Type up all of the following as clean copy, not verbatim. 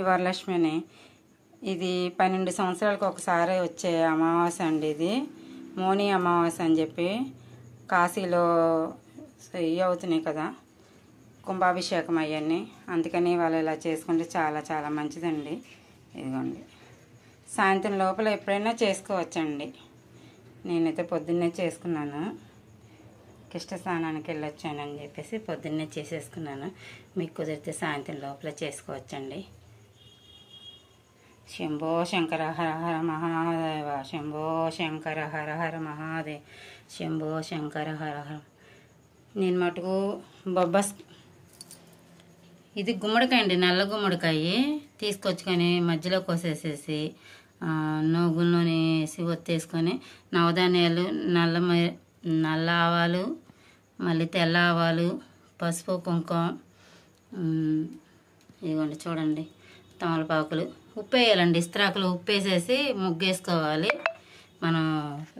వరలక్ష్మిని. ఇది 12 సంవత్సరాలకు ఒకసారి వచ్చే అమావాస్య అండి. ఇది మోని అమావాస్య అని చెప్పి కాశీలో ఇవి అవుతున్నాయి కదా, కుంభాభిషేకం అవన్నీ. అందుకని వాళ్ళు ఇలా చేసుకుంటే చాలా చాలా మంచిదండి. ఇదిగోండి, సాయంత్రం లోపల ఎప్పుడైనా చేసుకోవచ్చండి. నేనైతే పొద్దున్నే చేసుకున్నాను. కిష్ట స్నానానికి వెళ్ళొచ్చానని చెప్పేసి పొద్దున్నే చేసేసుకున్నాను. మీకు కుదిరితే సాయంత్రం లోపల చేసుకోవచ్చండి. శంభో శంకర హర హర మహాదేవ, శంభో శంకర హర హర మహాదేవ, శంభో శంకర హర హర. నేను మటుకు బొబ్బస్ ఇది గుమ్మడికాయ అండి, నల్ల గుమ్మడికాయ తీసుకొచ్చుకొని మధ్యలో కోసేసేసి నూగుల్లోని వేసి ఒత్తేసుకొని నవధాన్యాలు, నల్ల ఆవాలు, మళ్ళీ తెల్ల ఆవాలు, పసుపు, కుంకుమ, ఇదిగోండి చూడండి, తమలపాకులు, ఉప్పు వేయాలండి. ఇస్త్రాకులు ఉప్పు వేసేసి ముగ్గేసుకోవాలి. మనం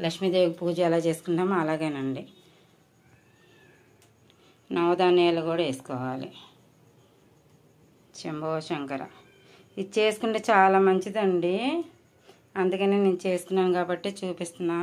లక్ష్మీదేవి పూజ ఎలా చేసుకుంటామో అలాగేనండి. నవధాన్యాలు కూడా వేసుకోవాలి. శంభో శంకర. ఇది చేసుకుంటే చాలా మంచిదండి. అందుకని నేను చేసుకున్నాను కాబట్టి చూపిస్తున్నా.